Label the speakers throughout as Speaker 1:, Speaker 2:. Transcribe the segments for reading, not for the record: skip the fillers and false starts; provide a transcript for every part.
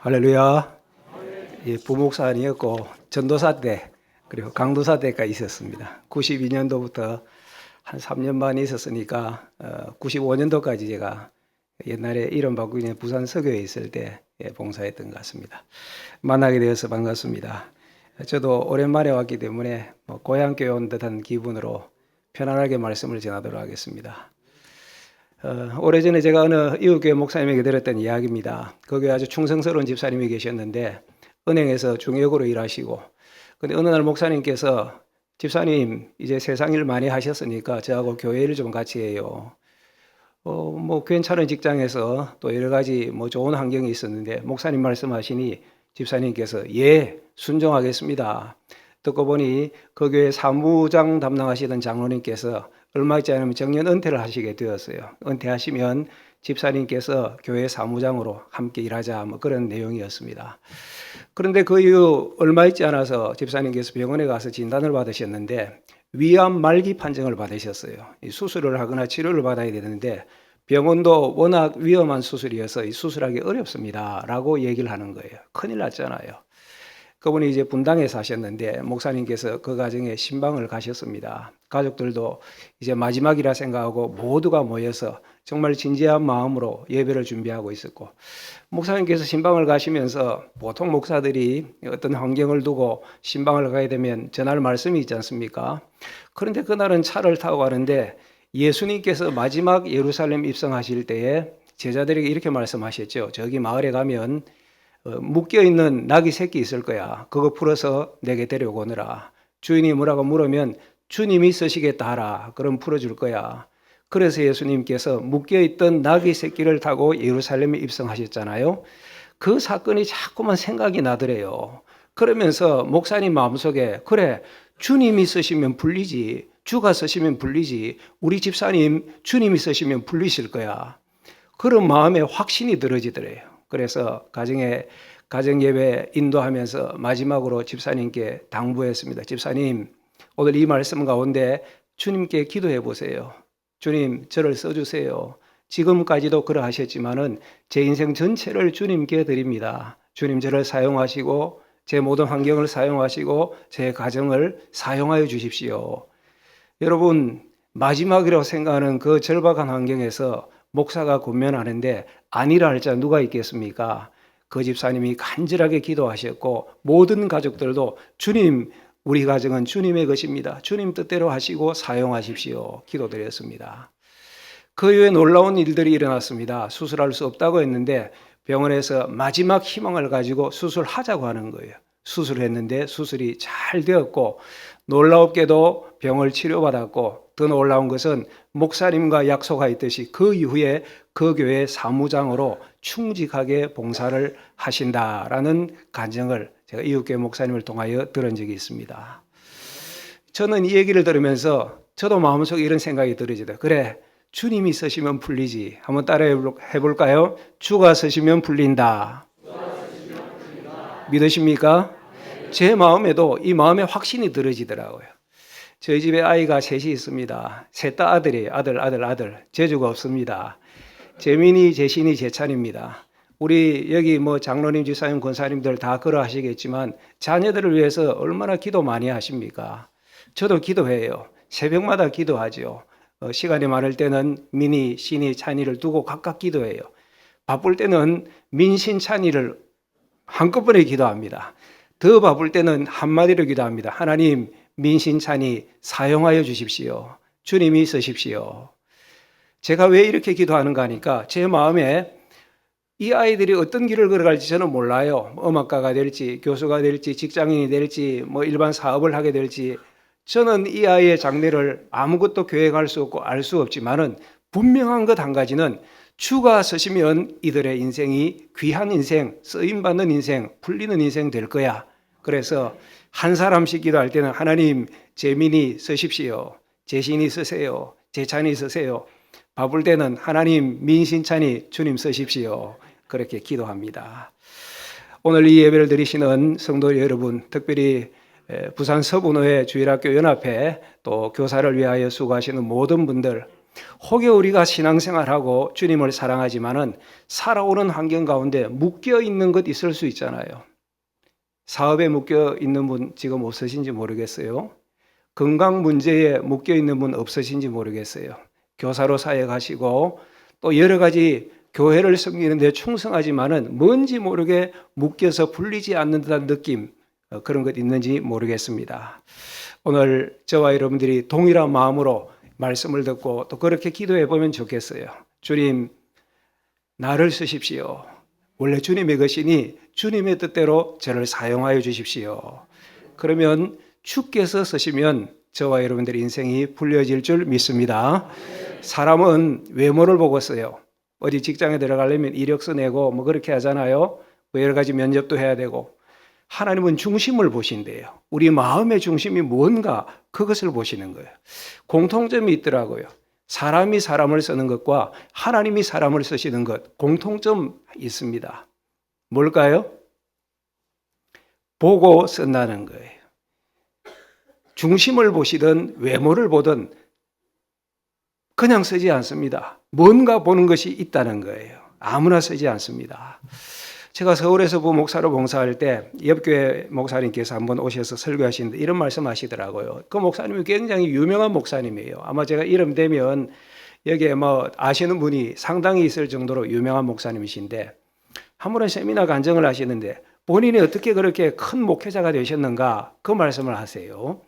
Speaker 1: 할렐루야. 예, 부목사 아니었고 전도사 때 그리고 강도사 때까지 있었습니다. 92년도부터 한 3년 반 있었으니까 95년도까지 제가 옛날에 이름 바꾸기 전에 부산 서교에 있을 때 봉사했던 것 같습니다. 만나게 되어서 반갑습니다. 저도 오랜만에 왔기 때문에 고향 교회 온 듯한 기분으로 편안하게 말씀을 전하도록 하겠습니다. 오래전에 제가 어느 이웃교회 목사님에게 들었던 이야기입니다. 거기에 아주 충성스러운 집사님이 계셨는데 은행에서 중역으로 일하시고, 근데 어느 날 목사님께서 집사님 이제 세상 일 많이 하셨으니까 저하고 교회 일 좀 같이 해요. 괜찮은 직장에서 또 여러 가지 좋은 환경이 있었는데 목사님 말씀하시니 집사님께서 예, 순종하겠습니다. 듣고 보니 그 교회 사무장 담당하시던 장로님께서 얼마 있지 않으면 정년 은퇴를 하시게 되었어요. 은퇴하시면 집사님께서 교회 사무장으로 함께 일하자 그런 내용이었습니다. 그런데 그 이후 얼마 있지 않아서 집사님께서 병원에 가서 진단을 받으셨는데 위암 말기 판정을 받으셨어요. 수술을 하거나 치료를 받아야 되는데 병원도 워낙 위험한 수술이어서 수술하기 어렵습니다 라고 얘기를 하는 거예요. 큰일 났잖아요. 그분이 이제 분당에 사셨는데 목사님께서 그 가정에 신방을 가셨습니다. 가족들도 이제 마지막이라 생각하고 모두가 모여서 정말 진지한 마음으로 예배를 준비하고 있었고, 목사님께서 신방을 가시면서 보통 목사들이 어떤 환경을 두고 신방을 가게 되면 전할 말씀이 있지 않습니까? 그런데 그날은 차를 타고 가는데 예수님께서 마지막 예루살렘 입성하실 때에 제자들에게 이렇게 말씀하셨죠. 저기 마을에 가면 묶여있는 낙이 새끼 있을 거야. 그거 풀어서 내게 데려오거라. 주인이 뭐라고 물으면 주님이 쓰시겠다 하라. 그럼 풀어줄 거야. 그래서 예수님께서 묶여있던 낙이 새끼를 타고 예루살렘에 입성하셨잖아요. 그 사건이 자꾸만 생각이 나더래요. 그러면서 목사님 마음속에 그래, 주님이 쓰시면 풀리지. 주가 쓰시면 풀리지. 우리 집사님 주님이 쓰시면 풀리실 거야. 그런 마음에 확신이 들어지더래요. 그래서 가정예배 인도하면서 마지막으로 집사님께 당부했습니다. 집사님, 오늘 이 말씀 가운데 주님께 기도해 보세요. 주님, 저를 써주세요. 지금까지도 그러하셨지만은 제 인생 전체를 주님께 드립니다. 주님, 저를 사용하시고 제 모든 환경을 사용하시고 제 가정을 사용하여 주십시오. 여러분, 마지막이라고 생각하는 그 절박한 환경에서 목사가 권면하는데 아니라 할 자 누가 있겠습니까? 그 집사님이 간절하게 기도하셨고 모든 가족들도 주님, 우리 가정은 주님의 것입니다. 주님 뜻대로 하시고 사용하십시오. 기도드렸습니다. 그 이후에 놀라운 일들이 일어났습니다. 수술할 수 없다고 했는데 병원에서 마지막 희망을 가지고 수술하자고 하는 거예요. 수술했는데 수술이 잘 되었고 놀라웠게도 병을 치료받았고 더 놀라운 것은 목사님과 약속하였듯이 그 이후에 그 교회 사무장으로 충직하게 봉사를 하신다라는 간증을 제가 이웃교회 목사님을 통하여 들은 적이 있습니다. 저는 이 얘기를 들으면서 저도 마음속에 이런 생각이 들어지다. 그래, 주님이 쓰시면 풀리지. 한번 따라해 볼까요? 주가 쓰시면 풀린다. 믿으십니까? 제 마음에도 이 마음에 확신이 들어지더라고요. 저희 집에 아이가 셋이 있습니다. 셋 다 아들이에요. 아들. 재주가 없습니다. 재민이, 재신이, 재찬입니다. 우리 여기 장로님, 집사님, 권사님들 다 그러하시겠지만 자녀들을 위해서 얼마나 기도 많이 하십니까? 저도 기도해요. 새벽마다 기도하죠. 시간이 많을 때는 민이, 신이, 찬이를 두고 각각 기도해요. 바쁠 때는 민신, 찬이를 한꺼번에 기도합니다. 더 바쁠 때는 한마디로 기도합니다. 하나님, 민신찬이 사용하여 주십시오. 주님이 쓰십시오. 제가 왜 이렇게 기도하는가 하니까 제 마음에 이 아이들이 어떤 길을 걸어갈지 저는 몰라요. 음악가가 될지, 교수가 될지, 직장인이 될지, 일반 사업을 하게 될지. 저는 이 아이의 장래를 아무것도 계획할 수 없고 알 수 없지만은 분명한 것 한 가지는 주가 쓰시면 이들의 인생이 귀한 인생, 쓰임받는 인생, 풀리는 인생 될 거야. 그래서 한 사람씩 기도할 때는 하나님, 재민이 쓰십시오. 재신이 쓰세요. 재찬이 쓰세요. 바쁠 때는 하나님, 민신찬이 주님 쓰십시오. 그렇게 기도합니다. 오늘 이 예배를 드리시는 성도 여러분, 특별히 부산 서분호의 주일학교 연합회 또 교사를 위하여 수고하시는 모든 분들, 혹여 우리가 신앙생활하고 주님을 사랑하지만은 살아오는 환경 가운데 묶여 있는 것 있을 수 있잖아요. 사업에 묶여 있는 분 지금 없으신지 모르겠어요. 건강 문제에 묶여 있는 분 없으신지 모르겠어요. 교사로 사역하시고 또 여러 가지 교회를 섬기는 데 충성하지만은 뭔지 모르게 묶여서 풀리지 않는다는 느낌, 그런 것 있는지 모르겠습니다. 오늘 저와 여러분들이 동일한 마음으로 말씀을 듣고 또 그렇게 기도해 보면 좋겠어요. 주님, 나를 쓰십시오. 원래 주님의 것이니 주님의 뜻대로 저를 사용하여 주십시오. 그러면 주께서 쓰시면 저와 여러분들의 인생이 풀려질 줄 믿습니다. 사람은 외모를 보고 써요. 어디 직장에 들어가려면 이력서 내고 뭐 그렇게 하잖아요. 여러 가지 면접도 해야 되고. 하나님은 중심을 보신대요. 우리 마음의 중심이 뭔가 그것을 보시는 거예요. 공통점이 있더라고요. 사람이 사람을 쓰는 것과 하나님이 사람을 쓰시는 것 공통점 있습니다. 뭘까요? 보고 쓴다는 거예요. 중심을 보시든 외모를 보든 그냥 쓰지 않습니다. 뭔가 보는 것이 있다는 거예요. 아무나 쓰지 않습니다. 제가 서울에서 부목사로 봉사할 때 옆교회 목사님께서 한번 오셔서 설교하시는데 이런 말씀 하시더라고요. 그 목사님이 굉장히 유명한 목사님이에요. 아마 제가 이름 대면 여기에 뭐 아시는 분이 상당히 있을 정도로 유명한 목사님이신데 한 번은 세미나 간증을 하시는데 본인이 어떻게 그렇게 큰 목회자가 되셨는가 그 말씀을 하세요.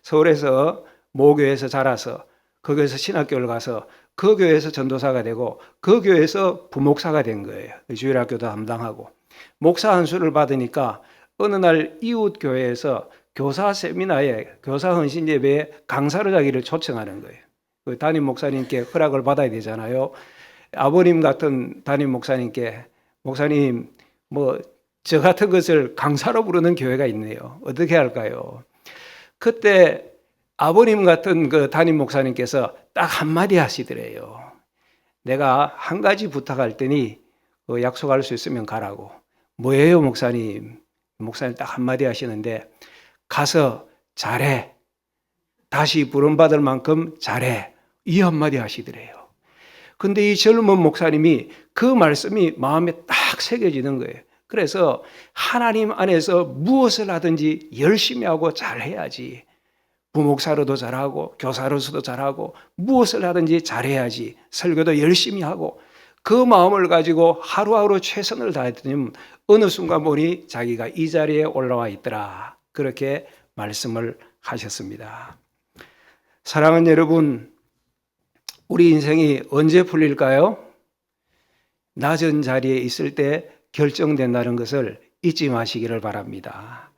Speaker 1: 서울에서 모교에서 자라서 거기에서 신학교를 가서 그 교회에서 전도사가 되고 그 교회에서 부목사가 된 거예요. 주일학교도 담당하고 목사 안수를 받으니까 어느 날 이웃 교회에서 교사 세미나에 교사 헌신 예배에 강사로 자기를 초청하는 거예요. 그 담임 목사님께 허락을 받아야 되잖아요. 아버님 같은 담임 목사님께 목사님 뭐 저 같은 것을 강사로 부르는 교회가 있네요. 어떻게 할까요? 그때 아버님 같은 그 담임 목사님께서 딱 한마디 하시더래요. 내가 한 가지 부탁할 테니 약속할 수 있으면 가라고. 뭐예요, 목사님? 목사님 딱 한마디 하시는데 가서 잘해. 다시 부름받을 만큼 잘해. 이 한마디 하시더래요. 근데 이 젊은 목사님이 그 말씀이 마음에 딱 새겨지는 거예요. 그래서 하나님 안에서 무엇을 하든지 열심히 하고 잘해야지. 부목사로도 잘하고 교사로서도 잘하고 무엇을 하든지 잘해야지. 설교도 열심히 하고 그 마음을 가지고 하루하루 최선을 다했더니 어느 순간 보니 자기가 이 자리에 올라와 있더라. 그렇게 말씀을 하셨습니다. 사랑하는 여러분, 우리 인생이 언제 풀릴까요? 낮은 자리에 있을 때 결정된다는 것을 잊지 마시기를 바랍니다.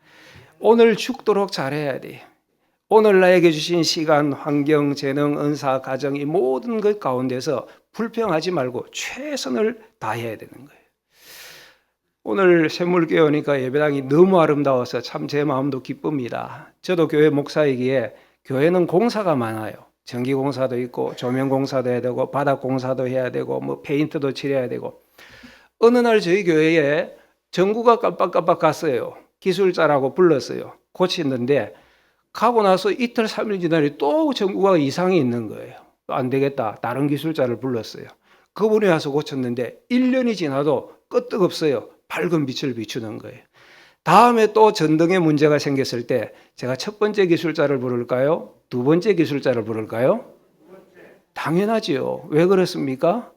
Speaker 1: 오늘 죽도록 잘해야 돼. 오늘 나에게 주신 시간, 환경, 재능, 은사, 가정 이 모든 것 가운데서 불평하지 말고 최선을 다해야 되는 거예요. 오늘 샘물교회 오니까 예배당이 너무 아름다워서 참 제 마음도 기쁩니다. 저도 교회 목사이기에 교회는 공사가 많아요. 전기공사도 있고 조명공사도 해야 되고 바닥공사도 해야 되고 뭐 페인트도 칠해야 되고 어느 날 저희 교회에 전구가 깜빡깜빡 갔어요. 기술자라고 불렀어요. 고치는데 가고 나서 이틀 3일 지나니 또 전구가 이상이 있는 거예요. 안 되겠다. 다른 기술자를 불렀어요. 그분이 와서 고쳤는데 1년이 지나도 끄떡없어요. 밝은 빛을 비추는 거예요. 다음에 또 전등에 문제가 생겼을 때 제가 첫 번째 기술자를 부를까요? 두 번째 기술자를 부를까요? 당연하지요. 왜 그렇습니까?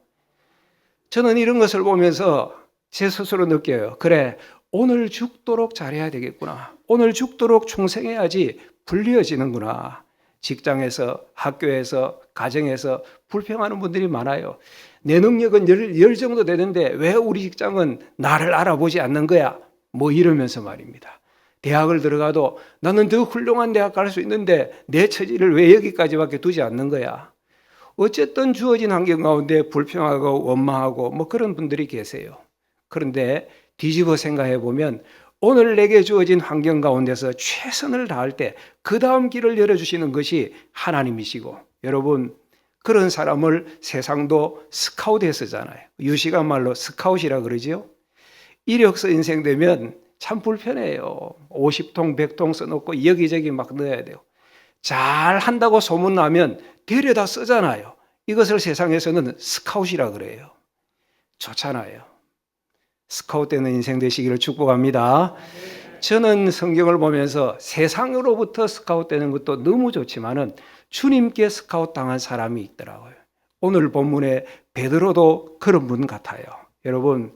Speaker 1: 저는 이런 것을 보면서 제 스스로 느껴요. 그래, 오늘 죽도록 잘해야 되겠구나. 오늘 죽도록 충성해야지 불리어지는구나. 직장에서, 학교에서, 가정에서 불평하는 분들이 많아요. 내 능력은 열 정도 되는데 왜 우리 직장은 나를 알아보지 않는 거야? 뭐 이러면서 말입니다. 대학을 들어가도 나는 더 훌륭한 대학 갈 수 있는데 내 처지를 왜 여기까지밖에 두지 않는 거야? 어쨌든 주어진 환경 가운데 불평하고 원망하고 뭐 그런 분들이 계세요. 그런데 뒤집어 생각해 보면 오늘 내게 주어진 환경 가운데서 최선을 다할 때 그 다음 길을 열어주시는 것이 하나님이시고 여러분 그런 사람을 세상도 스카웃에 쓰잖아요. 유시간 말로 스카웃이라 그러지요. 이력서 인생 되면 참 불편해요. 50통 100통 써놓고 여기저기 막 넣어야 돼요. 잘 한다고 소문나면 데려다 쓰잖아요. 이것을 세상에서는 스카웃이라 그래요. 좋잖아요. 스카웃 되는 인생 되시기를 축복합니다. 저는 성경을 보면서 세상으로부터 스카웃 되는 것도 너무 좋지만은 주님께 스카웃 당한 사람이 있더라고요. 오늘 본문에 베드로도 그런 분 같아요. 여러분,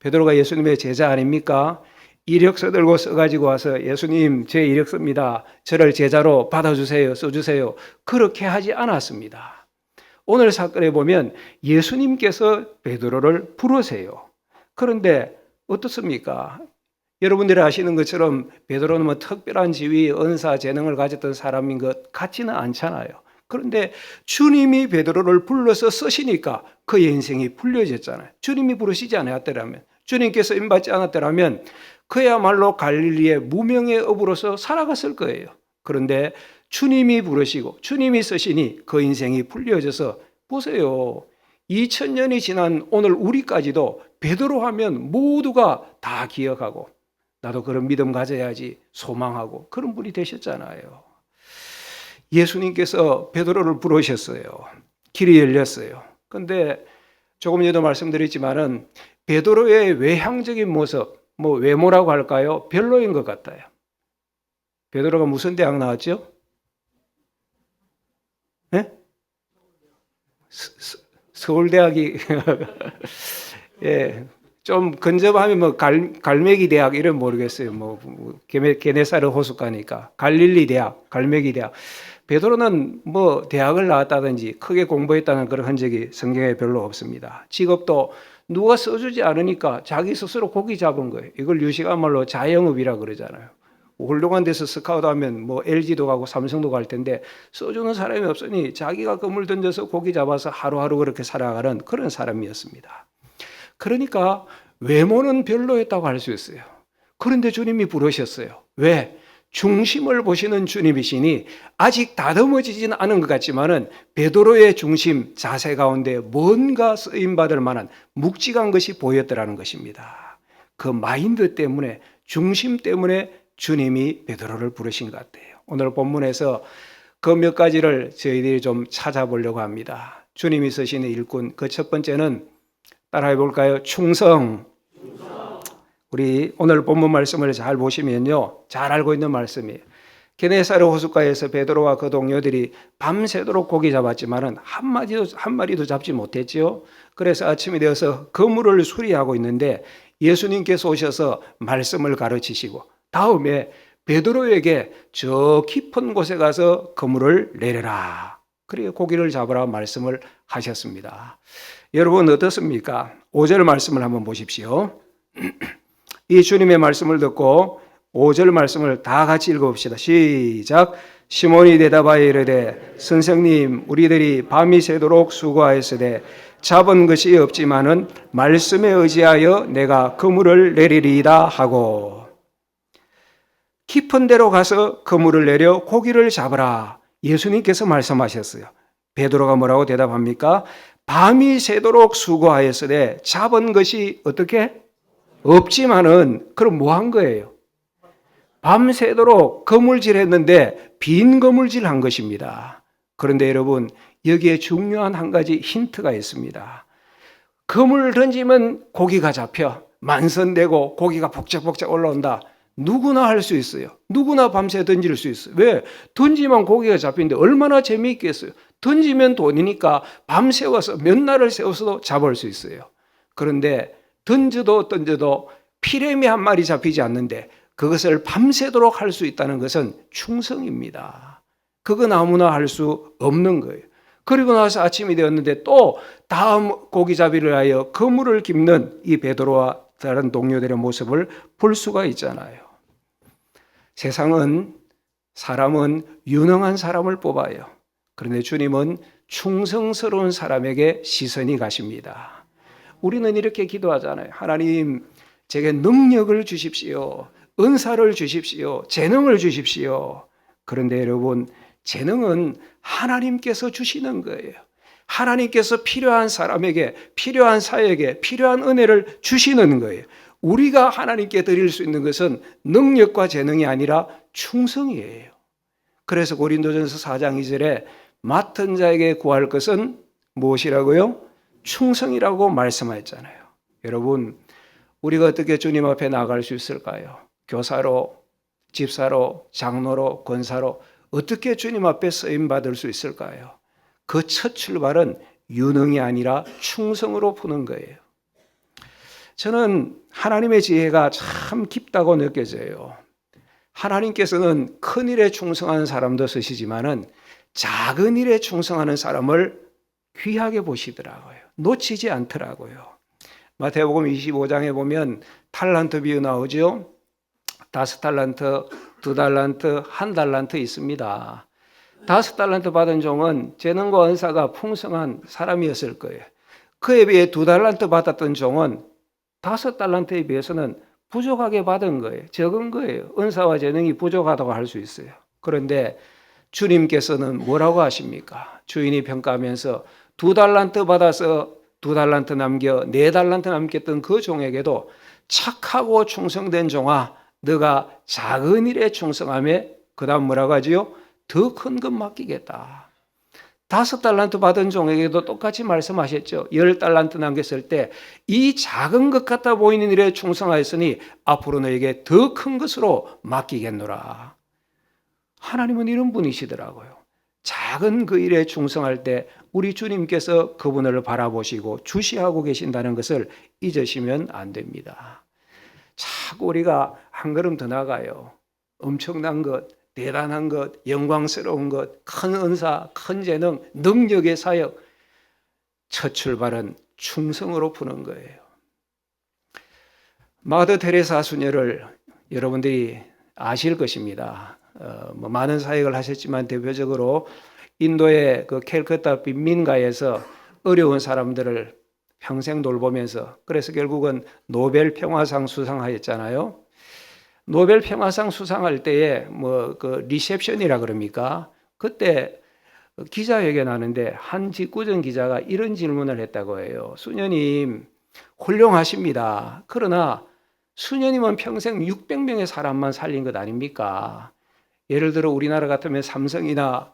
Speaker 1: 베드로가 예수님의 제자 아닙니까? 이력서 들고 써가지고 와서 예수님 제 이력서입니다. 저를 제자로 받아주세요. 써주세요. 그렇게 하지 않았습니다. 오늘 사건에 보면 예수님께서 베드로를 부르세요. 그런데 어떻습니까? 여러분들이 아시는 것처럼 베드로는 뭐 특별한 지위, 은사, 재능을 가졌던 사람인 것 같지는 않잖아요. 그런데 주님이 베드로를 불러서 쓰시니까 그의 인생이 풀려졌잖아요. 주님이 부르시지 않았더라면, 주님께서 인받지 않았더라면 그야말로 갈릴리의 무명의 업으로서 살아갔을 거예요. 그런데 주님이 부르시고 주님이 쓰시니 그 인생이 풀려져서 보세요. 2000년이 지난 오늘 우리까지도 베드로 하면 모두가 다 기억하고 나도 그런 믿음 가져야지 소망하고 그런 분이 되셨잖아요. 예수님께서 베드로를 부르셨어요. 길이 열렸어요. 그런데 조금 전에도 말씀드렸지만은 베드로의 외향적인 모습, 뭐 외모라고 할까요? 별로인 것 같아요. 베드로가 무슨 대학 나왔죠? 네? 서울대학이 예, 좀 근접하면 뭐 갈매기 대학 이런 모르겠어요. 뭐 게네사르 호숫가니까 갈릴리 대학, 갈매기 대학. 베드로는 뭐 대학을 나왔다든지 크게 공부했다는 그런 흔적이 성경에 별로 없습니다. 직업도 누가 써주지 않으니까 자기 스스로 고기 잡은 거예요. 이걸 유식한 말로 자영업이라 그러잖아요. 훌륭한 데서 스카우트하면 뭐 LG도 가고 삼성도 갈 텐데 써주는 사람이 없으니 자기가 그물 던져서 고기 잡아서 하루하루 그렇게 살아가는 그런 사람이었습니다. 그러니까 외모는 별로였다고 할 수 있어요. 그런데 주님이 부르셨어요. 왜? 중심을 보시는 주님이시니 아직 다듬어지지는 않은 것 같지만은 베드로의 중심 자세 가운데 뭔가 쓰임받을 만한 묵직한 것이 보였더라는 것입니다. 그 마인드 때문에, 중심 때문에 주님이 베드로를 부르신 것 같아요. 오늘 본문에서 그 몇 가지를 저희들이 좀 찾아보려고 합니다. 주님이 쓰시는 일꾼, 그 첫 번째는 따라해 볼까요? 충성. 우리 오늘 본문 말씀을 잘 보시면요, 잘 알고 있는 말씀이에요. 게네사르 호숫가에서 베드로와 그 동료들이 밤새도록 고기 잡았지만은 한 마리도 잡지 못했죠. 그래서 아침이 되어서 그물을 수리하고 있는데 예수님께서 오셔서 말씀을 가르치시고 다음에 베드로에게 저 깊은 곳에 가서 그물을 내려라. 그리고 고기를 잡으라 말씀을 하셨습니다. 여러분 어떻습니까? 5절 말씀을 한번 보십시오. 이 주님의 말씀을 듣고 5절 말씀을 다 같이 읽어봅시다. 시작. 시몬이 대답하여 이르되 선생님 우리들이 밤이 새도록 수고하였으되 잡은 것이 없지만은 말씀에 의지하여 내가 그물을 내리리이다 하고 깊은 데로 가서 그물을 내려 고기를 잡으라. 예수님께서 말씀하셨어요. 베드로가 뭐라고 대답합니까? 밤이 새도록 수고하였으되 잡은 것이 어떻게? 없지만은 그럼 뭐 한 거예요? 밤새도록 거물질했는데 빈 거물질 한 것입니다. 그런데 여러분 여기에 중요한 한 가지 힌트가 있습니다. 거물 던지면 고기가 잡혀 만선되고 고기가 복작복작 올라온다. 누구나 할 수 있어요. 누구나 밤새 던질 수 있어요. 왜? 던지면 고기가 잡히는데 얼마나 재미있겠어요. 던지면 돈이니까 밤새워서 몇 날을 세워서도 잡을 수 있어요. 그런데 던져도 피레미 한 마리 잡히지 않는데 그것을 밤새도록 할 수 있다는 것은 충성입니다. 그건 아무나 할 수 없는 거예요. 그리고 나서 아침이 되었는데 또 다음 고기잡이를 위하여 그물을 깁는 이 베드로와 다른 동료들의 모습을 볼 수가 있잖아요. 세상은 사람은 유능한 사람을 뽑아요. 그런데 주님은 충성스러운 사람에게 시선이 가십니다. 우리는 이렇게 기도하잖아요. 하나님, 제게 능력을 주십시오. 은사를 주십시오. 재능을 주십시오. 그런데 여러분, 재능은 하나님께서 주시는 거예요. 하나님께서 필요한 사람에게, 필요한 사역에, 필요한 은혜를 주시는 거예요. 우리가 하나님께 드릴 수 있는 것은 능력과 재능이 아니라 충성이에요. 그래서 고린도전서 4장 2절에 맡은 자에게 구할 것은 무엇이라고요? 충성이라고 말씀하셨잖아요. 여러분, 우리가 어떻게 주님 앞에 나갈 수 있을까요? 교사로, 집사로, 장로로, 권사로 어떻게 주님 앞에 쓰임 받을 수 있을까요? 그 첫 출발은 유능이 아니라 충성으로 푸는 거예요. 저는 하나님의 지혜가 참 깊다고 느껴져요. 하나님께서는 큰 일에 충성하는 사람도 쓰시지만은 작은 일에 충성하는 사람을 귀하게 보시더라고요. 놓치지 않더라고요. 마태복음 25장에 보면 탈란트 비유 나오죠. 5달란트, 2달란트, 1달란트 있습니다. 5달란트 받은 종은 재능과 은사가 풍성한 사람이었을 거예요. 그에 비해 2달란트 받았던 종은 5달란트에 비해서는 부족하게 받은 거예요. 적은 거예요. 은사와 재능이 부족하다고 할 수 있어요. 그런데 주님께서는 뭐라고 하십니까? 주인이 평가하면서 2달란트 받아서 2달란트 남겨 4달란트 남겼던 그 종에게도 착하고 충성된 종아, 너가 작은 일에 충성하며 그 다음 뭐라고 하지요? 더 큰 것 맡기겠다. 5달란트 받은 종에게도 똑같이 말씀하셨죠. 10달란트 남겼을 때 이 작은 것 같아 보이는 일에 충성하였으니 앞으로 너에게 더 큰 것으로 맡기겠노라. 하나님은 이런 분이시더라고요. 작은 그 일에 충성할 때 우리 주님께서 그분을 바라보시고 주시하고 계신다는 것을 잊으시면 안 됩니다. 자꾸 우리가 한 걸음 더 나가요. 엄청난 것, 대단한 것, 영광스러운 것, 큰 은사, 큰 재능, 능력의 사역. 첫 출발은 충성으로 푸는 거예요. 마더 테레사 수녀를 여러분들이 아실 것입니다. 많은 사역을 하셨지만 대표적으로 인도의 그 캘커타 빈민가에서 어려운 사람들을 평생 돌보면서 그래서 결국은 노벨 평화상 수상하였잖아요. 노벨 평화상 수상할 때에 그 리셉션이라 그럽니까? 그때 기자회견 하는데 한 직구전 기자가 이런 질문을 했다고 해요. 수녀님 훌륭하십니다. 그러나 수녀님은 평생 600명의 사람만 살린 것 아닙니까? 예를 들어 우리나라 같으면 삼성이나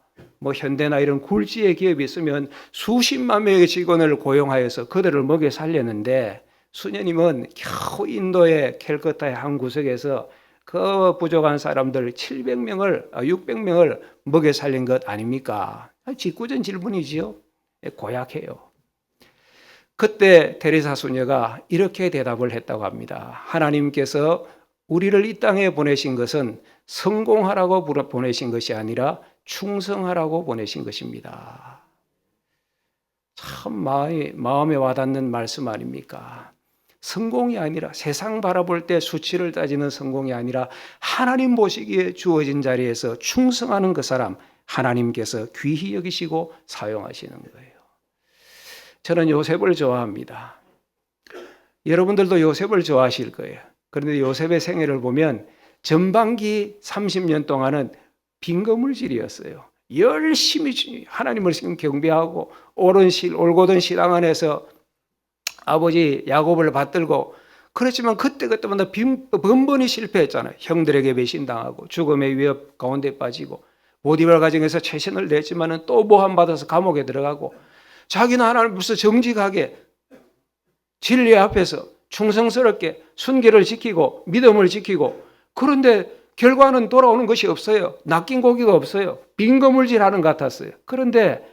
Speaker 1: 현대나 이런 굴지의 기업이 있으면 수십만 명의 직원을 고용하여서 그들을 먹여 살렸는데 수녀님은 겨우 인도의 캘커타의 한 구석에서 그 부족한 사람들 600명을 먹여 살린 것 아닙니까? 직구전 질문이지요. 고약해요. 그때 테레사 수녀가 이렇게 대답을 했다고 합니다. 하나님께서 우리를 이 땅에 보내신 것은 성공하라고 보내신 것이 아니라 충성하라고 보내신 것입니다. 참 마음에 와닿는 말씀 아닙니까? 성공이 아니라 세상 바라볼 때 수치를 따지는 성공이 아니라 하나님 보시기에 주어진 자리에서 충성하는 그 사람 하나님께서 귀히 여기시고 사용하시는 거예요. 저는 요셉을 좋아합니다. 여러분들도 요셉을 좋아하실 거예요. 그런데 요셉의 생애를 보면 전반기 30년 동안은 빈거물질이었어요. 열심히 하나님을 경배하고 올곧은 신앙 안에서 아버지 야곱을 받들고 그렇지만 그때마다 번번이 실패했잖아요. 형들에게 배신당하고 죽음의 위협 가운데 빠지고 보디발 가정에서 최선을 냈지만 또 모함받아서 감옥에 들어가고 자기는 하나님 앞에서 정직하게 진리 앞에서 충성스럽게 순결을 지키고 믿음을 지키고 그런데 결과는 돌아오는 것이 없어요. 낚인 고기가 없어요. 빈거물질하는 것 같았어요. 그런데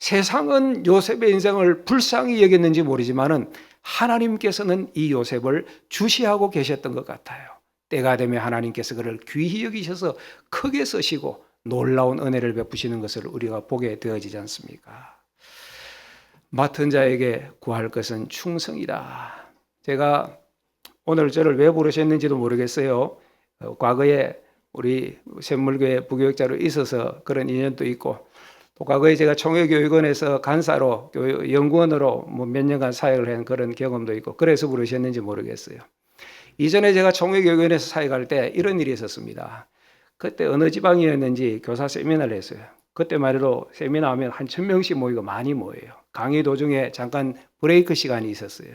Speaker 1: 세상은 요셉의 인생을 불쌍히 여겼는지 모르지만은 하나님께서는 이 요셉을 주시하고 계셨던 것 같아요. 때가 되면 하나님께서 그를 귀히 여기셔서 크게 쓰시고 놀라운 은혜를 베푸시는 것을 우리가 보게 되어지지 않습니까? 맡은 자에게 구할 것은 충성이다. 제가 오늘 저를 왜 부르셨는지도 모르겠어요. 과거에 우리 샘물교회 부교육자로 있어서 그런 인연도 있고 또 과거에 제가 총회교육원에서 간사로 연구원으로 몇 년간 사역을 한 그런 경험도 있고 그래서 부르셨는지 모르겠어요. 이전에 제가 총회교육원에서 사역할 때 이런 일이 있었습니다. 그때 어느 지방이었는지 교사 세미나를 했어요. 그때 말로 세미나 하면 한 1000명씩 모이고 많이 모여요. 강의 도중에 잠깐 브레이크 시간이 있었어요.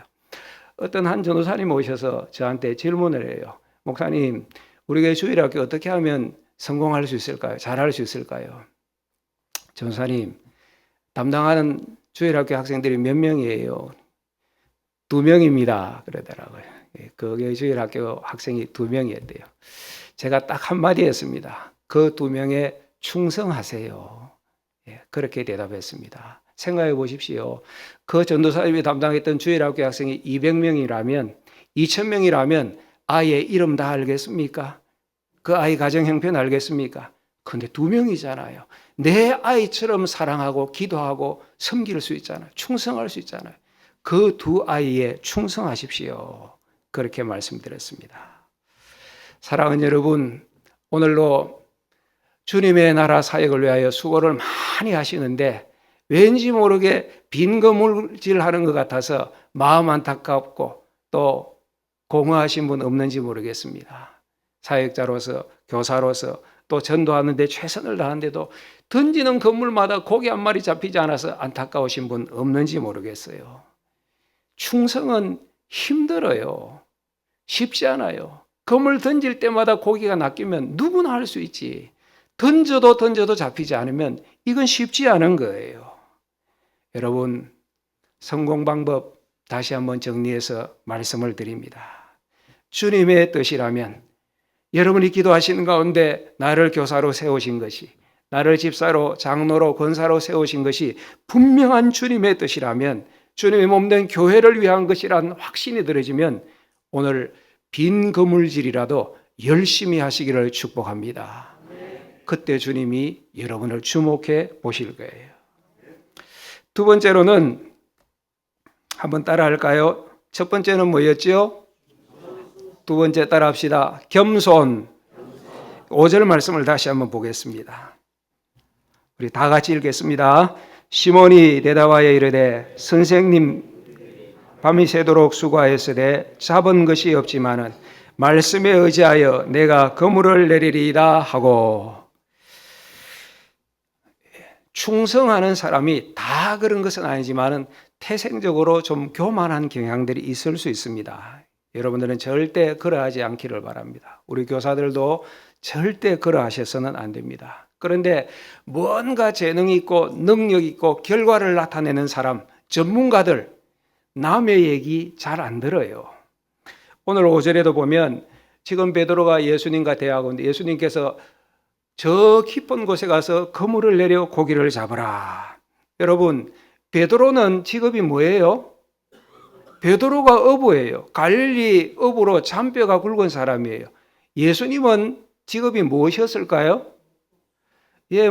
Speaker 1: 어떤 한 전도사님 오셔서 저한테 질문을 해요. 목사님, 우리 교회 주일학교 어떻게 하면 성공할 수 있을까요? 잘할 수 있을까요? 전사님, 담당하는 주일학교 학생들이 몇 명이에요? 2명입니다. 그러더라고요. 그게 주일학교 학생이 2명이었대요. 제가 딱 한마디 했습니다. 그 2명에 충성하세요. 그렇게 대답했습니다. 생각해 보십시오. 그 전도사님이 담당했던 주일학교 학생이 200명이라면 2000명이라면 아이의 이름 다 알겠습니까? 그 아이 가정 형편 알겠습니까? 근데 2명이잖아요. 내 아이처럼 사랑하고 기도하고 섬길 수 있잖아요. 충성할 수 있잖아요. 그 2 아이에 충성하십시오. 그렇게 말씀드렸습니다. 사랑하는 여러분, 오늘로 주님의 나라 사역을 위하여 수고를 많이 하시는데 왠지 모르게 빈 거물질하는 것 같아서 마음 안타깝고 또 공허하신 분 없는지 모르겠습니다. 사역자로서, 교사로서 또 전도하는데 최선을 다하는데도 던지는 건물마다 고기 한 마리 잡히지 않아서 안타까우신 분 없는지 모르겠어요. 충성은 힘들어요. 쉽지 않아요. 건물 던질 때마다 고기가 낚이면 누구나 할 수 있지. 던져도 잡히지 않으면 이건 쉽지 않은 거예요. 여러분, 성공 방법 다시 한번 정리해서 말씀을 드립니다. 주님의 뜻이라면 여러분이 기도하시는 가운데 나를 교사로 세우신 것이, 나를 집사로, 장로로, 권사로 세우신 것이 분명한 주님의 뜻이라면, 주님의 몸된 교회를 위한 것이란 확신이 들어지면 오늘 빈 거물질이라도 열심히 하시기를 축복합니다. 그때 주님이 여러분을 주목해 보실 거예요. 2번째로는 한번 따라 할까요? 첫 번째는 뭐였죠? 2번째 따라 합시다. 겸손. 5절 말씀을 다시 한번 보겠습니다. 우리 다 같이 읽겠습니다. 시몬이 대답하여 이르되 선생님 밤이 새도록 수고하였으되 잡은 것이 없지만은 말씀에 의지하여 내가 그물을 내리리이다 하고. 충성하는 사람이 다 그런 것은 아니지만은 태생적으로 좀 교만한 경향들이 있을 수 있습니다. 여러분들은 절대 그러하지 않기를 바랍니다. 우리 교사들도 절대 그러하셔서는 안 됩니다. 그런데 뭔가 재능 있고 능력 있고 결과를 나타내는 사람, 전문가들, 남의 얘기 잘 안 들어요. 오늘 5절에도 보면 지금 베드로가 예수님과 대화하고 있는데 예수님께서 저 깊은 곳에 가서 그물을 내려 고기를 잡으라. 여러분, 베드로는 직업이 뭐예요? 베드로가 어부예요. 갈릴리 어부로 잔뼈가 굵은 사람이에요. 예수님은 직업이 무엇이었을까요?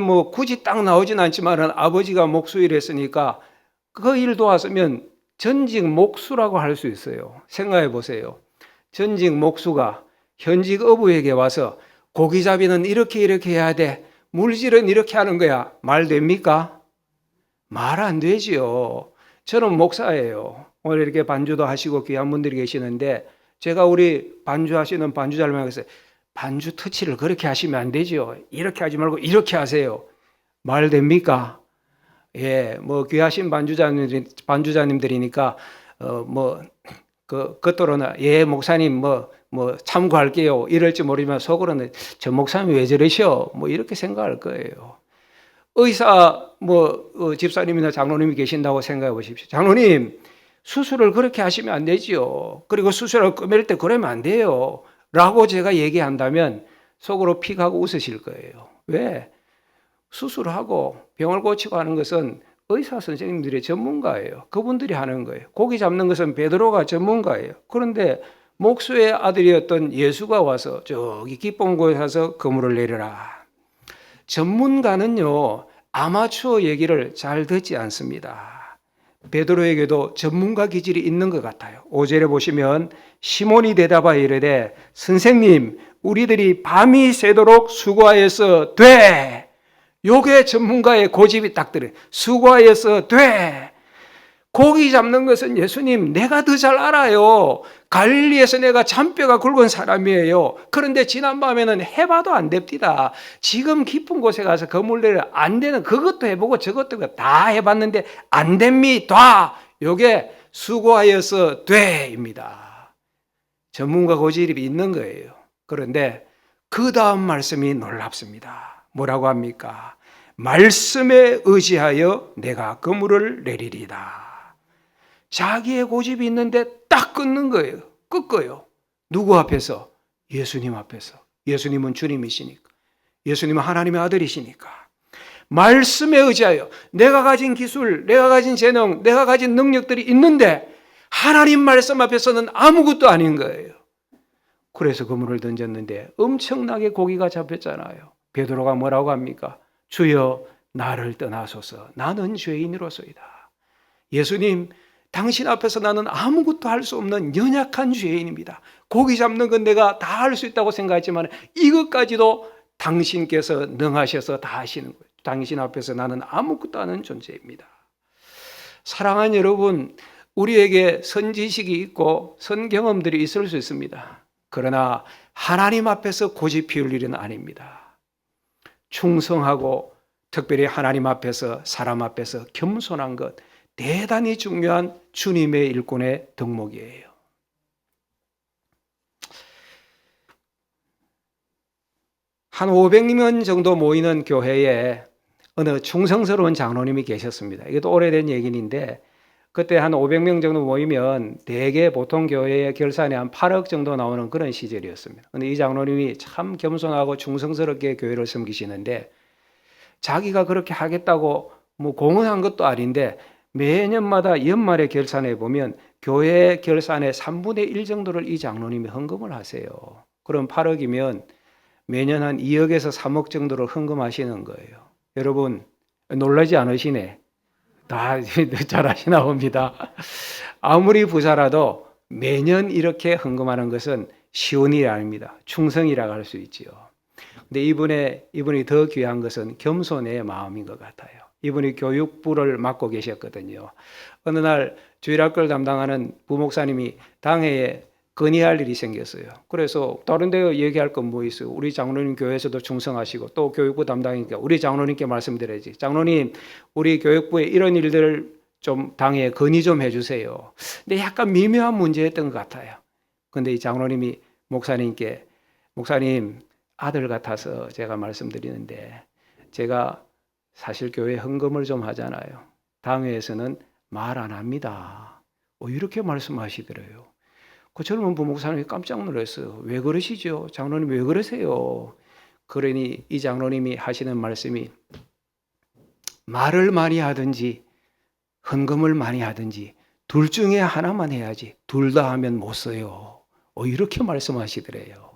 Speaker 1: 뭐 굳이 딱 나오진 않지만 아버지가 목수일 했으니까 그 일 도왔으면 전직 목수라고 할 수 있어요. 생각해 보세요. 전직 목수가 현직 어부에게 와서 고기잡이는 이렇게 해야 돼. 물질은 이렇게 하는 거야. 말 됩니까? 말 안 되지요. 저는 목사예요. 오늘 이렇게 반주도 하시고 귀한 분들이 계시는데 제가 우리 반주하시는 반주자를 만나서 반주 터치를 그렇게 하시면 안 되죠. 이렇게 하지 말고 이렇게 하세요. 말 됩니까? 뭐 귀하신 반주자님들이니까 겉으로는 목사님 참고할게요. 이럴지 모르지만 속으로는 저 목사님이 왜 저러셔? 이렇게 생각할 거예요. 의사 집사님이나 장로님이 계신다고 생각해 보십시오. 장로님, 수술을 그렇게 하시면 안 되지요. 그리고 수술을 끝낼 때 그러면 안 돼요. 라고 제가 얘기한다면 속으로 픽 하고 웃으실 거예요. 왜? 수술하고 병을 고치고 하는 것은 의사 선생님들이 전문가예요. 그분들이 하는 거예요. 고기 잡는 것은 베드로가 전문가예요. 그런데 목수의 아들이었던 예수가 와서 저기 깊은 곳에 가서 그물을 내려라. 전문가는요, 아마추어 얘기를 잘 듣지 않습니다. 베드로에게도 전문가 기질이 있는 것 같아요. 5절에 보시면 시몬이 대답하여 이르되 선생님, 우리들이 밤이 새도록 수고하여서 돼. 요게 전문가의 고집이 딱 들어요. 수고하여서 돼. 고기 잡는 것은 예수님 내가 더 잘 알아요. 갈릴리에서 내가 잔뼈가 굵은 사람이에요. 그런데 지난밤에는 해봐도 안 됩니다. 지금 깊은 곳에 가서 그물 내려 안 되는 그것도 해보고 저것도 다 해봤는데 안 됩니다. 요게 수고하여서 돼입니다. 전문가 고집이 있는 거예요. 그런데 그 다음 말씀이 놀랍습니다. 뭐라고 합니까? 말씀에 의지하여 내가 그물을 내리리다. 자기의 고집이 있는데 딱 끊는 거예요. 끊어요. 누구 앞에서? 예수님 앞에서. 예수님은 주님이시니까. 예수님은 하나님의 아들이시니까. 말씀에 의지하여 내가 가진 기술, 내가 가진 재능, 내가 가진 능력들이 있는데 하나님 말씀 앞에서는 아무것도 아닌 거예요. 그래서 그물을 던졌는데 엄청나게 고기가 잡혔잖아요. 베드로가 뭐라고 합니까? 주여 나를 떠나소서 나는 죄인으로소이다. 예수님 당신 앞에서 나는 아무것도 할 수 없는 연약한 죄인입니다. 고기 잡는 건 내가 다 할 수 있다고 생각했지만 이것까지도 당신께서 능하셔서 다 하시는 거예요. 당신 앞에서 나는 아무것도 아닌 존재입니다. 사랑하는 여러분, 우리에게 선지식이 있고 선경험들이 있을 수 있습니다. 그러나 하나님 앞에서 고집 피울 일은 아닙니다. 충성하고 특별히 하나님 앞에서 사람 앞에서 겸손한 것 대단히 중요한 주님의 일꾼의 덕목이에요. 한 500명 정도 모이는 교회에 어느 충성스러운 장로님이 계셨습니다. 이것도 오래된 얘기인데 그때 한 500명 정도 모이면 대개 보통 교회의 결산이 한 8억 정도 나오는 그런 시절이었습니다. 그런데 이 장로님이 참 겸손하고 충성스럽게 교회를 섬기시는데 자기가 그렇게 하겠다고 뭐 공언한 것도 아닌데 매년마다 연말에 결산해 보면 교회 결산의 3분의 1 정도를 이 장로님이 헌금을 하세요. 그럼 8억이면 매년 한 2억에서 3억 정도를 헌금하시는 거예요. 여러분 놀라지 않으시네. 다 잘하시나 봅니다. 아무리 부자라도 매년 이렇게 헌금하는 것은 쉬운 일이 아닙니다. 충성이라고 할 수 있지요. 근데 이분이 더 귀한 것은 겸손의 마음인 것 같아요. 이분이 교육부를 맡고 계셨거든요. 어느 날 주일학교를 담당하는 부목사님이 당회에 건의할 일이 생겼어요. 그래서 다른 데 얘기할 건 뭐 있어요? 우리 장로님 교회에서도 충성하시고 또 교육부 담당이니까 우리 장로님께 말씀드려야지. 장로님, 우리 교육부에 이런 일들을 좀 당회에 건의 좀 해주세요. 근데 약간 미묘한 문제였던 것 같아요. 근데 이 장로님이 목사님께 목사님 아들 같아서 제가 말씀드리는데 제가 사실 교회 헌금을 좀 하잖아요. 당회에서는 말 안 합니다. 이렇게 말씀하시더래요. 그 젊은 부목사님이 깜짝 놀랐어요. 왜 그러시죠? 장로님 왜 그러세요? 그러니 이 장로님이 하시는 말씀이 말을 많이 하든지 헌금을 많이 하든지 둘 중에 하나만 해야지 둘 다 하면 못 써요. 이렇게 말씀하시더래요.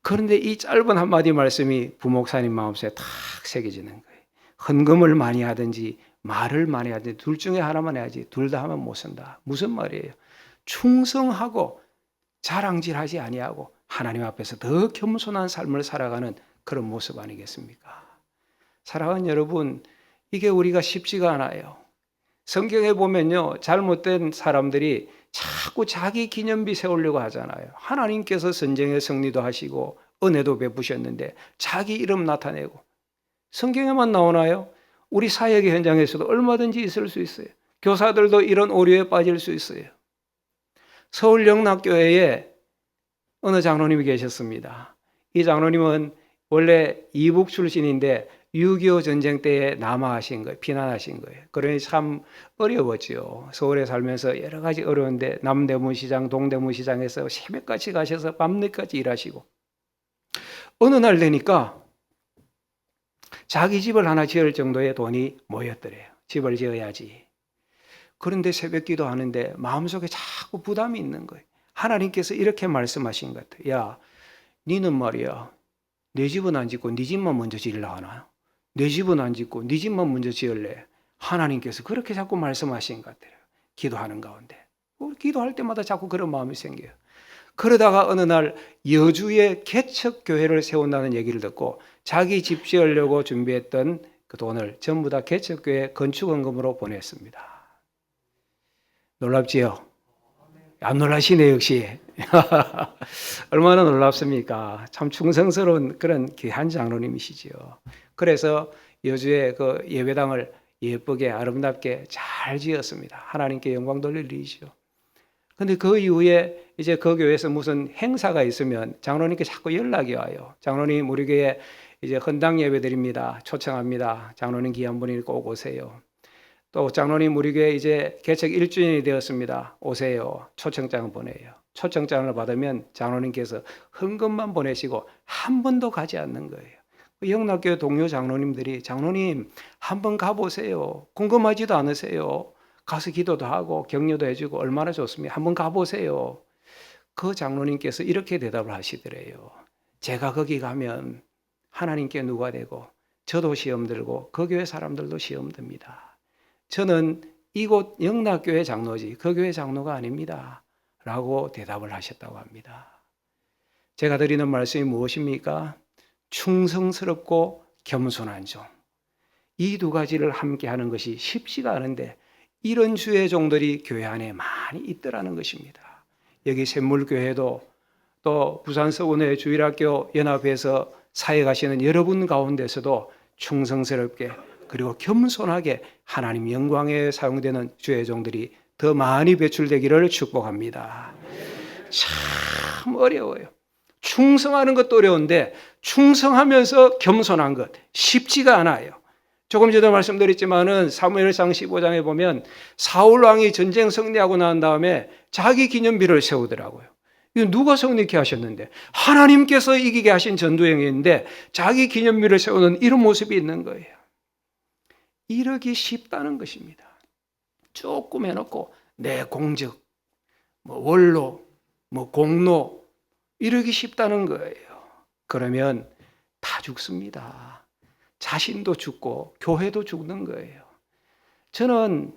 Speaker 1: 그런데 이 짧은 한마디 말씀이 부목사님 마음속에 탁 새겨지는 거예요. 헌금을 많이 하든지 말을 많이 하든지 둘 중에 하나만 해야지 둘 다 하면 못 쓴다. 무슨 말이에요? 충성하고 자랑질하지 아니하고 하나님 앞에서 더 겸손한 삶을 살아가는 그런 모습 아니겠습니까? 사랑하는 여러분, 이게 우리가 쉽지가 않아요. 성경에 보면요, 잘못된 사람들이 자꾸 자기 기념비 세우려고 하잖아요. 하나님께서 전쟁의 승리도 하시고 은혜도 베푸셨는데 자기 이름 나타내고 성경에만 나오나요? 우리 사역의 현장에서도 얼마든지 있을 수 있어요. 교사들도 이런 오류에 빠질 수 있어요. 서울 영락교회에 어느 장로님이 계셨습니다. 이 장로님은 원래 이북 출신인데 6.25 전쟁 때에 남하하신 거예요. 피난하신 거예요. 그러니 참 어려웠죠. 서울에 살면서 여러 가지 어려운데 남대문시장, 동대문시장에서 새벽같이 가셔서 밤늦게까지 일하시고 어느 날 되니까 자기 집을 하나 지을 정도의 돈이 모였더래요. 집을 지어야지. 그런데 새벽 기도하는데 마음속에 자꾸 부담이 있는 거예요. 하나님께서 이렇게 말씀하신 것 같아요. 야, 니는 말이야. 내 집은 안 짓고 네 집만 먼저 지으려 하나? 내 집은 안 짓고 네 집만 먼저 지을래? 하나님께서 그렇게 자꾸 말씀하신 것 같아요. 기도하는 가운데. 기도할 때마다 자꾸 그런 마음이 생겨요. 그러다가 어느 날 여주에 개척교회를 세운다는 얘기를 듣고 자기 집 지으려고 준비했던 그 돈을 전부 다 개척교회 건축원금으로 보냈습니다. 놀랍지요? 안 놀라시네 역시. 얼마나 놀랍습니까? 참 충성스러운 그런 귀한 장로님이시지요. 그래서 여주의 그 예배당을 예쁘게 아름답게 잘 지었습니다. 하나님께 영광 돌릴 일이죠. 그런데 그 이후에 이제 그 교회에서 무슨 행사가 있으면 장로님께 자꾸 연락이 와요. 장로님 우리 교회 이제 헌당 예배 드립니다. 초청합니다. 장로님 귀한 분이 꼭 오세요. 또 장로님 우리 교회 이제 개척 1주년이 되었습니다. 오세요. 초청장을 보내요. 초청장을 받으면 장로님께서 헌금만 보내시고 한 번도 가지 않는 거예요. 영락교회 동료 장로님들이 장로님 한번 가보세요. 궁금하지도 않으세요. 가서 기도도 하고 격려도 해주고 얼마나 좋습니까? 한번 가보세요. 그 장로님께서 이렇게 대답을 하시더래요. 제가 거기 가면 하나님께 누가 되고 저도 시험 들고 그 교회 사람들도 시험 듭니다. 저는 이곳 영락교회 장로지 그 교회 장로가 아닙니다. 라고 대답을 하셨다고 합니다. 제가 드리는 말씀이 무엇입니까? 충성스럽고 겸손한 종. 이 두 가지를 함께 하는 것이 쉽지가 않은데 이런 주의 종들이 교회 안에 많이 있더라는 것입니다. 여기 샘물교회도 또 부산서원회 주일학교 연합회에서 사역하시는 여러분 가운데서도 충성스럽게 그리고 겸손하게 하나님 영광에 사용되는 주의 종들이 더 많이 배출되기를 축복합니다. 참 어려워요. 충성하는 것도 어려운데 충성하면서 겸손한 것 쉽지가 않아요. 조금 전에 말씀드렸지만은 사무엘상 15장에 보면 사울 왕이 전쟁 승리하고 난 다음에 자기 기념비를 세우더라고요. 이거 누가 성립케 하셨는데 하나님께서 이기게 하신 전투행위인데 자기 기념비를 세우는 이런 모습이 있는 거예요. 이러기 쉽다는 것입니다. 조금 해놓고 내 공적, 원로, 공로 이러기 쉽다는 거예요. 그러면 다 죽습니다. 자신도 죽고 교회도 죽는 거예요. 저는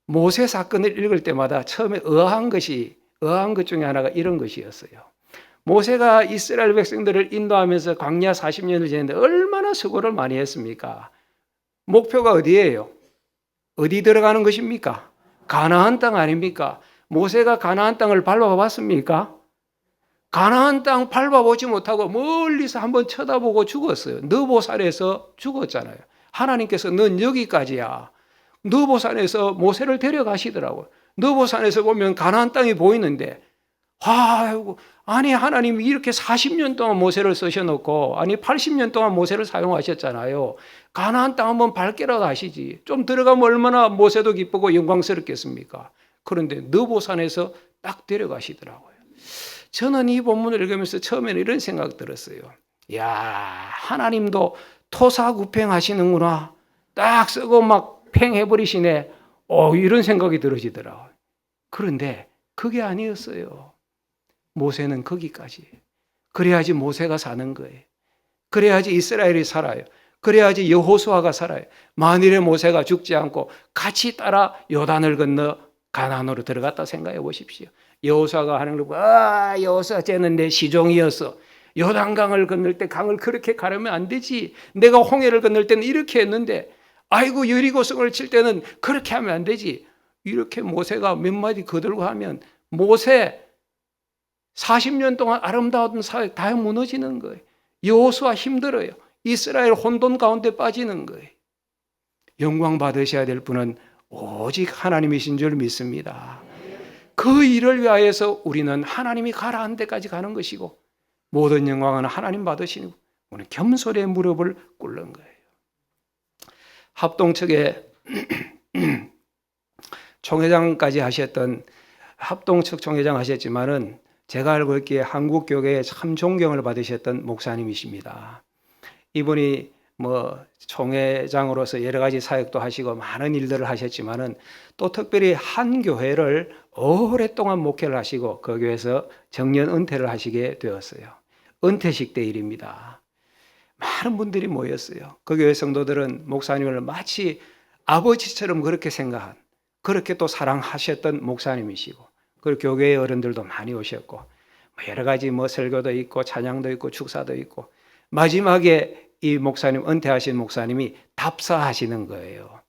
Speaker 1: 모세 사건을 읽을 때마다 처음에 의아한 것 중에 하나가 이런 것이었어요. 모세가 이스라엘 백성들을 인도하면서 광야 40년을 지냈는데 얼마나 수고를 많이 했습니까? 목표가 어디예요? 어디 들어가는 것입니까? 가나안 땅 아닙니까? 모세가 가나안 땅을 밟아봤습니까? 가나안 땅 밟아보지 못하고 멀리서 한번 쳐다보고 죽었어요. 느보산에서 죽었잖아요. 하나님께서 넌 여기까지야. 느보산에서 모세를 데려가시더라고요. 느보산에서 보면 가나안 땅이 보이는데 아니 하나님이 이렇게 40년 동안 모세를 쓰셔놓고 80년 동안 모세를 사용하셨잖아요. 가나안 땅 한번 밟게라도 하시지. 좀 들어가면 얼마나 모세도 기쁘고 영광스럽겠습니까? 그런데 느보산에서 딱 데려가시더라고요. 저는 이 본문을 읽으면서 처음에는 이런 생각 들었어요. 야, 하나님도 토사구팽하시는구나. 딱 쓰고 막 팽해버리시네. 이런 생각이 들어지더라고요. 그런데 그게 아니었어요. 모세는 거기까지. 그래야지 모세가 사는 거예요. 그래야지 이스라엘이 살아요. 그래야지 여호수아가 살아요. 만일에 모세가 죽지 않고 같이 따라 요단을 건너 가나안으로 들어갔다 생각해 보십시오. 여호수아가 하는 걸 보고 여호수아 쟤는 내 시종이었어. 요단강을 건널 때 강을 그렇게 가르면 안 되지. 내가 홍해를 건널 때는 이렇게 했는데 아이고 여리고성을 칠 때는 그렇게 하면 안 되지. 이렇게 모세가 몇 마디 거들고 하면 모세 40년 동안 아름다웠던 사회 다 무너지는 거예요. 여호수아 힘들어요. 이스라엘 혼돈 가운데 빠지는 거예요. 영광 받으셔야 될 분은 오직 하나님이신 줄 믿습니다. 그 일을 위하여서 우리는 하나님이 가라한 데까지 가는 것이고 모든 영광은 하나님 받으시고 우리는 겸손의 무릎을 꿇는 거예요. 합동측에 총회장까지 하셨던 합동측 총회장 하셨지만은 제가 알고 있기에 한국교회에 참 존경을 받으셨던 목사님이십니다. 이분이 총회장으로서 여러 가지 사역도 하시고 많은 일들을 하셨지만은 또 특별히 한 교회를 오랫동안 목회를 하시고 그 교회에서 정년 은퇴를 하시게 되었어요. 은퇴식 때 일입니다. 많은 분들이 모였어요. 그 교회 성도들은 목사님을 마치 아버지처럼 그렇게 생각한, 그렇게 또 사랑하셨던 목사님이시고, 그리고 교회의 어른들도 많이 오셨고, 여러 가지 설교도 있고 찬양도 있고 축사도 있고, 마지막에 이 목사님, 은퇴하신 목사님이 답사하시는 거예요.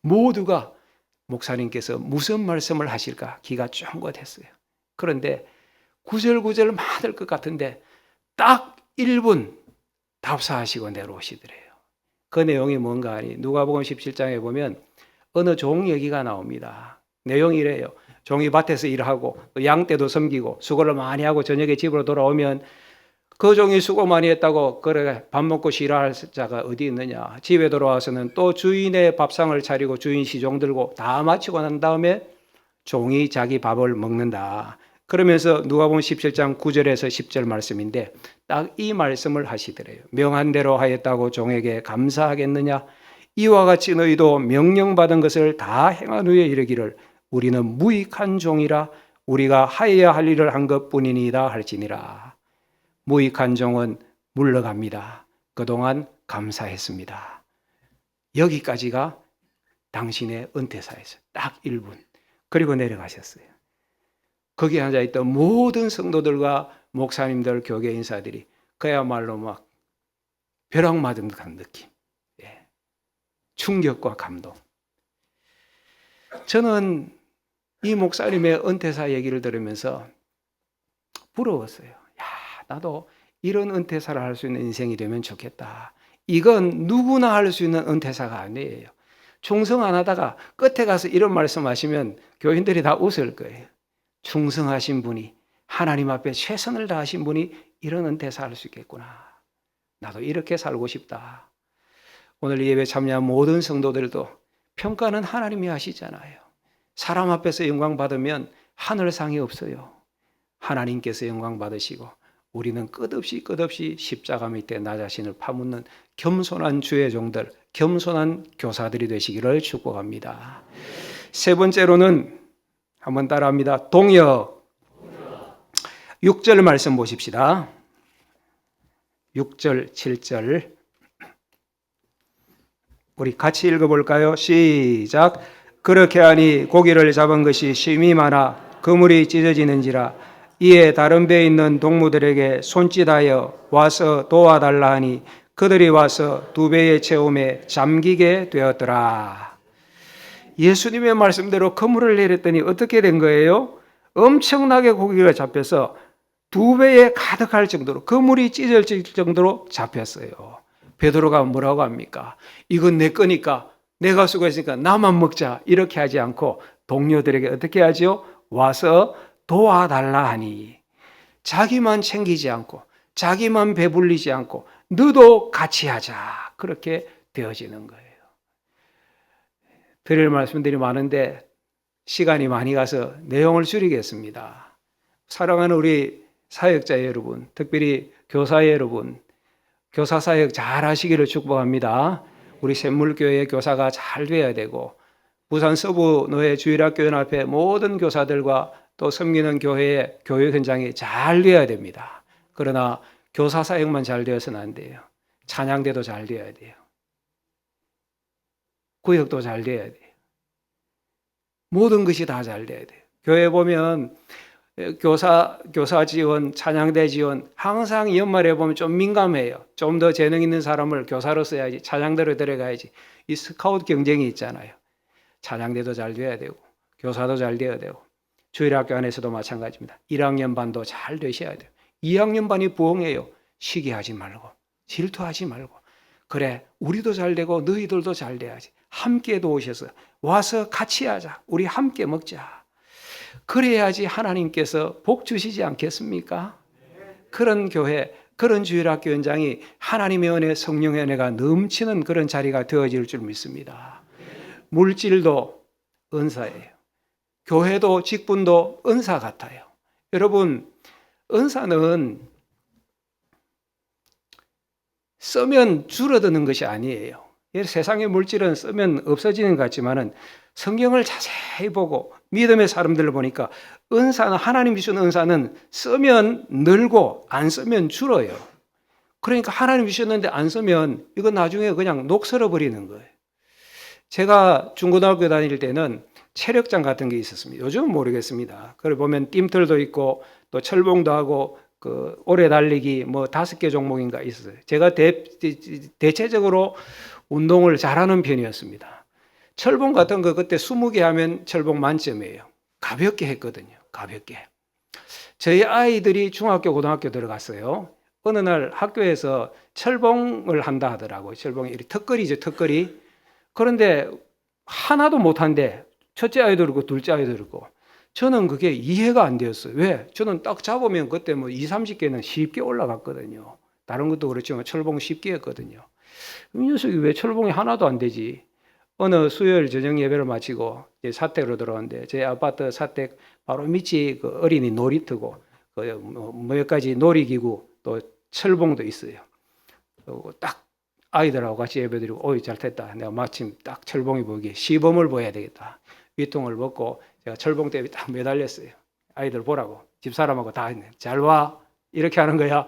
Speaker 1: 모두가 목사님께서 무슨 말씀을 하실까 기가 쫑긋했어요. 그런데 구절구절 많을 것 같은데 딱 1분 답사하시고 내려오시더래요. 그 내용이 뭔가 하니 누가복음 17장에 보면 어느 종 얘기가 나옵니다. 내용이 이래요. 종이 밭에서 일하고 또 양떼도 섬기고 수고를 많이 하고 저녁에 집으로 돌아오면 그 종이 수고 많이 했다고 그래 밥 먹고 쉬라 할 자가 어디 있느냐. 집에 돌아와서는 또 주인의 밥상을 차리고 주인 시종 들고 다 마치고 난 다음에 종이 자기 밥을 먹는다. 그러면서 누가복음 17장 9절에서 10절 말씀인데 딱 이 말씀을 하시더래요. 명한 대로 하였다고 종에게 감사하겠느냐. 이와 같이 너희도 명령받은 것을 다 행한 후에 이르기를 우리는 무익한 종이라 우리가 하여야 할 일을 한 것뿐이니이다 할지니라. 무익한 종은 물러갑니다. 그동안 감사했습니다. 여기까지가 당신의 은퇴사에서 딱 1분. 그리고 내려가셨어요. 거기에 앉아있던 모든 성도들과 목사님들, 교계 인사들이 그야말로 막 벼락맞은 듯한 느낌. 충격과 감동. 저는 이 목사님의 은퇴사 얘기를 들으면서 부러웠어요. 야, 나도 이런 은퇴사를 할 수 있는 인생이 되면 좋겠다. 이건 누구나 할 수 있는 은퇴사가 아니에요. 충성 안 하다가 끝에 가서 이런 말씀하시면 교인들이 다 웃을 거예요. 충성하신 분이 하나님 앞에 최선을 다하신 분이 이런 은퇴사 할 수 있겠구나. 나도 이렇게 살고 싶다. 오늘 이 예배 참여한 모든 성도들도 평가는 하나님이 하시잖아요. 사람 앞에서 영광 받으면 하늘상이 없어요. 하나님께서 영광 받으시고 우리는 끝없이 십자가 밑에 나 자신을 파묻는 겸손한 주의 종들, 겸손한 교사들이 되시기를 축복합니다. 세 번째로는 한번 따라합니다. 동역. 6절 말씀 보십시다. 6절, 7절. 우리 같이 읽어볼까요? 시작. 그렇게 하니 고기를 잡은 것이 심히 많아 그물이 찢어지는지라 이에 다른 배에 있는 동무들에게 손짓하여 와서 도와달라 하니 그들이 와서 두 배의 채움에 잠기게 되었더라. 예수님의 말씀대로 그물을 내렸더니 어떻게 된 거예요? 엄청나게 고기가 잡혀서 두 배에 가득할 정도로 그물이 찢어질 정도로 잡혔어요. 베드로가 뭐라고 합니까? 이건 내 거니까 내가 수고했으니까 나만 먹자 이렇게 하지 않고 동료들에게 어떻게 하죠? 와서 도와달라 하니 자기만 챙기지 않고 자기만 배불리지 않고 너도 같이 하자 그렇게 되어지는 거예요. 드릴 말씀들이 많은데 시간이 많이 가서 내용을 줄이겠습니다. 사랑하는 우리 사역자 여러분, 특별히 교사 여러분, 교사 사역 잘 하시기를 축복합니다. 우리 샘물교회 교사가 잘 돼야 되고 부산 서부노회 주일학교연합회 모든 교사들과 또 섬기는 교회의 교육 현장이 잘 돼야 됩니다. 그러나 교사 사역만 잘 되어서는 안 돼요. 찬양대도 잘 돼야 돼요. 구역도 잘 돼야 돼요. 모든 것이 다 잘 돼야 돼요. 교회 보면 교사 지원, 찬양대 지원 항상 연말에 보면 좀 민감해요. 좀 더 재능 있는 사람을 교사로 써야지, 찬양대로 데려가야지. 이 스카우트 경쟁이 있잖아요. 찬양대도 잘 돼야 되고 교사도 잘 돼야 되고 주일학교 안에서도 마찬가지입니다. 1학년 반도 잘 되셔야 돼요. 2학년 반이 부흥해요. 시기하지 말고 질투하지 말고 그래 우리도 잘 되고 너희들도 잘 돼야지. 함께 도우셔서 와서 같이 하자. 우리 함께 먹자. 그래야지 하나님께서 복 주시지 않겠습니까? 그런 교회, 그런 주일학교 현장이 하나님의 은혜, 성령의 은혜가 넘치는 그런 자리가 되어질 줄 믿습니다. 물질도 은사예요. 교회도 직분도 은사 같아요. 여러분, 은사는 쓰면 줄어드는 것이 아니에요. 세상의 물질은 쓰면 없어지는 것 같지만은 성경을 자세히 보고 믿음의 사람들을 보니까 은사는 하나님이 주신 은사는 쓰면 늘고 안 쓰면 줄어요. 그러니까 하나님이 주셨는데 안 쓰면 이건 나중에 그냥 녹슬어 버리는 거예요. 제가 중고등학교 다닐 때는 체력장 같은 게 있었습니다. 요즘은 모르겠습니다. 그걸 보면 뜀틀도 있고 또 철봉도 하고 그 오래 달리기 뭐 5개 종목인가 있었어요. 제가 대체적으로 운동을 잘하는 편이었습니다. 철봉 같은 거 그때 20개 하면 철봉 만점이에요. 가볍게 했거든요. 가볍게. 저희 아이들이 중학교, 고등학교 들어갔어요. 어느 날 학교에서 철봉을 한다 하더라고요. 철봉이 턱걸이죠, 턱걸이. 그런데 하나도 못한데 첫째 아이도 그렇고 둘째 아이도 그렇고 저는 그게 이해가 안 되었어요. 왜? 저는 딱 잡으면 그때 뭐 2, 30개는 쉽게 올라갔거든요. 다른 것도 그렇지만 철봉 쉽게 했거든요. 이 녀석이 왜 철봉이 하나도 안 되지? 어느 수요일 저녁 예배를 마치고 이제 사택으로 들어왔는데 제 아파트 사택 바로 밑이 그 어린이 놀이터고 몇 가지 놀이기구 또 철봉도 있어요. 그리고 딱 아이들하고 같이 예배드리고 오이 잘 됐다. 내가 마침 딱 철봉이 보기에 시범을 보여야 되겠다. 위통을 벗고 제가 철봉대에 딱 매달렸어요. 아이들 보라고. 집사람하고 다 했네. 잘 와. 이렇게 하는 거야.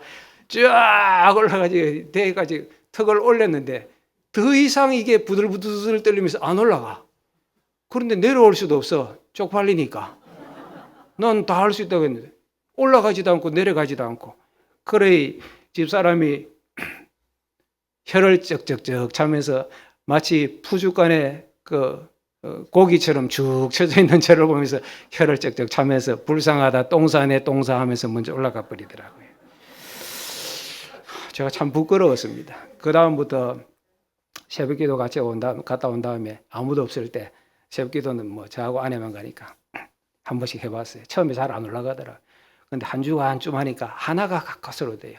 Speaker 1: 쫙 올라가지고 대까지 턱을 올렸는데 더 이상 이게 부들부들 떨리면서 안 올라가. 그런데 내려올 수도 없어. 쪽팔리니까. 넌 다 할 수 있다고 했는데 올라가지도 않고 내려가지도 않고. 그래 집사람이 혀를 쩍쩍쩍 차면서 마치 푸주간에 그 고기처럼 쭉 쳐져 있는 저를 보면서 혀를 쩍쩍 차면서 불쌍하다 똥사네 똥사하면서 먼저 올라가 버리더라고요. 제가 참 부끄러웠습니다. 그 다음부터 새벽기도 같이 갔다 온 다음에 아무도 없을 때 새벽기도는 뭐 저하고 아내만 가니까 한 번씩 해봤어요. 처음에 잘 안 올라가더라. 근데 한 주간쯤 하니까 하나가 가까스로 돼요.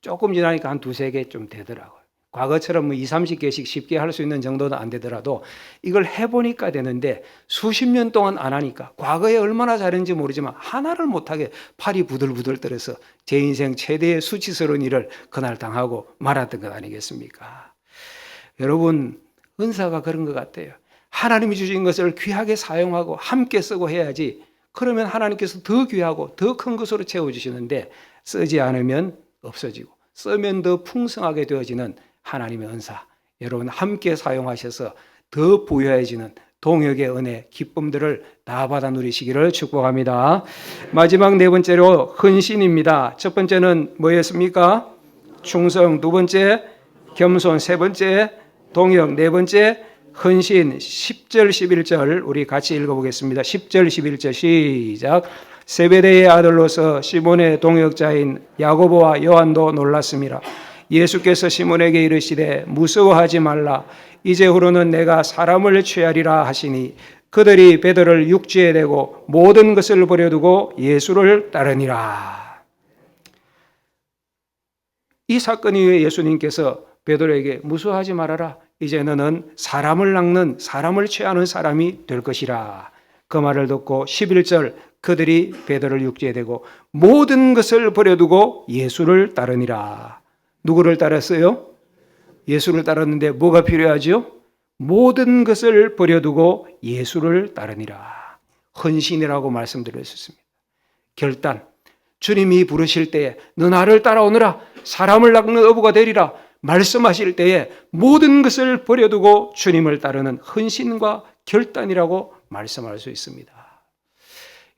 Speaker 1: 조금 지나니까 한 두세 개 좀 되더라고요. 과거처럼 뭐 20, 30개씩 쉽게 할 수 있는 정도는 안 되더라도 이걸 해보니까 되는데 수십 년 동안 안 하니까 과거에 얼마나 잘했는지 모르지만 하나를 못하게 팔이 부들부들 떨어서 제 인생 최대의 수치스러운 일을 그날 당하고 말았던 것 아니겠습니까? 여러분 은사가 그런 것 같아요. 하나님이 주신 것을 귀하게 사용하고 함께 쓰고 해야지 그러면 하나님께서 더 귀하고 더 큰 것으로 채워주시는데 쓰지 않으면 없어지고 쓰면 더 풍성하게 되어지는 하나님의 은사, 여러분 함께 사용하셔서 더 부유해지는 동역의 은혜, 기쁨들을 다 받아 누리시기를 축복합니다. 마지막 네 번째로 헌신입니다. 첫 번째는 뭐였습니까? 충성. 두 번째 겸손. 세 번째 동역. 네 번째 헌신. 10절 11절 우리 같이 읽어보겠습니다. 10절 11절 시작. 세베대의 아들로서 시몬의 동역자인 야고보와 요한도 놀랐습니다. 예수께서 시몬에게 이르시되 무서워하지 말라. 이제후로는 내가 사람을 취하리라 하시니 그들이 베드로를 육지에 대고 모든 것을 버려두고 예수를 따르니라. 이 사건 이후에 예수님께서 베드로에게 무서워하지 말아라. 이제 너는 사람을 낚는 사람을 취하는 사람이 될 것이라. 그 말을 듣고 11절 그들이 베드로를 육지에 대고 모든 것을 버려두고 예수를 따르니라. 누구를 따랐어요? 예수를 따랐는데 뭐가 필요하죠? 모든 것을 버려두고 예수를 따르니라. 헌신이라고 말씀드렸습니다. 결단. 주님이 부르실 때에 너 나를 따라오너라. 사람을 낚는 어부가 되리라. 말씀하실 때에 모든 것을 버려두고 주님을 따르는 헌신과 결단이라고 말씀할 수 있습니다.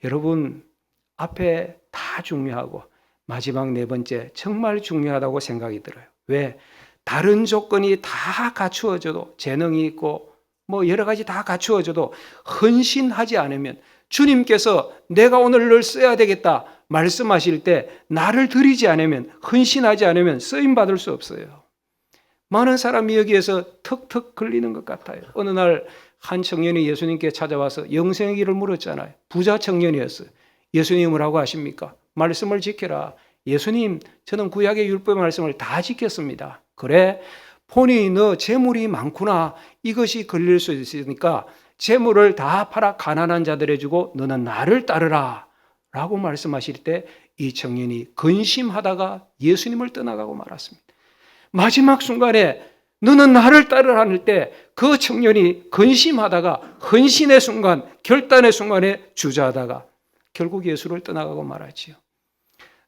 Speaker 1: 여러분 앞에 다 중요하고 마지막 네 번째 정말 중요하다고 생각이 들어요. 왜? 다른 조건이 다 갖추어져도 재능이 있고 뭐 여러 가지 다 갖추어져도 헌신하지 않으면 주님께서 내가 오늘 널 써야 되겠다 말씀하실 때 나를 드리지 않으면 헌신하지 않으면 쓰임받을 수 없어요. 많은 사람이 여기에서 턱턱 걸리는 것 같아요. 어느 날 한 청년이 예수님께 찾아와서 영생의 길을 물었잖아요. 부자 청년이었어요. 예수님 뭐라고 하십니까? 말씀을 지켜라. 예수님, 저는 구약의 율법의 말씀을 다 지켰습니다. 그래? 보니 너 재물이 많구나. 이것이 걸릴 수 있으니까 재물을 다 팔아 가난한 자들에 주고 너는 나를 따르라. 라고 말씀하실 때 이 청년이 근심하다가 예수님을 떠나가고 말았습니다. 마지막 순간에 너는 나를 따르라 할 때 그 청년이 근심하다가 헌신의 순간, 결단의 순간에 주저하다가 결국 예수를 떠나가고 말았지요.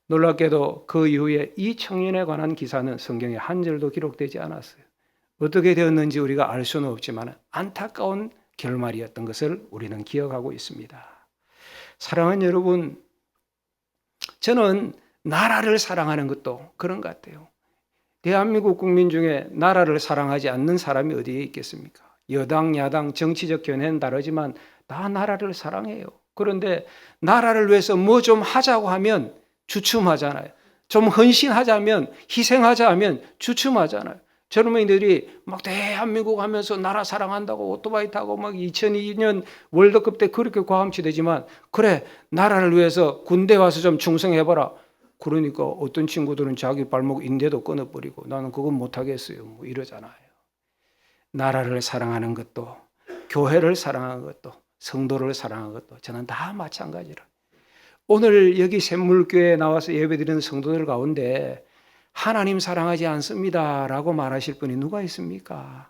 Speaker 1: 놀랍게도 그 이후에 이 청년에 관한 기사는 성경에 한 절도 기록되지 않았어요. 어떻게 되었는지 우리가 알 수는 없지만 안타까운 결말이었던 것을 우리는 기억하고 있습니다. 사랑하는 여러분, 저는 나라를 사랑하는 것도 그런 것 같아요. 대한민국 국민 중에 나라를 사랑하지 않는 사람이 어디에 있겠습니까? 여당, 야당, 정치적 견해는 다르지만 다 나라를 사랑해요. 그런데 나라를 위해서 뭐 좀 하자고 하면 주춤하잖아요. 좀 헌신하자면, 희생하자 하면 주춤하잖아요. 젊은이들이 막 대한민국 하면서 나라 사랑한다고 오토바이 타고 막 2002년 월드컵 때 그렇게 과음치되지만, 그래 나라를 위해서 군대 와서 좀 충성해봐라. 그러니까 어떤 친구들은 자기 발목 인대도 끊어버리고 나는 그건 못하겠어요 뭐 이러잖아요. 나라를 사랑하는 것도, 교회를 사랑하는 것도, 성도를 사랑하는 것도 저는 다 마찬가지로, 오늘 여기 샘물교회에 나와서 예배드리는 성도들 가운데 하나님 사랑하지 않습니다 라고 말하실 분이 누가 있습니까?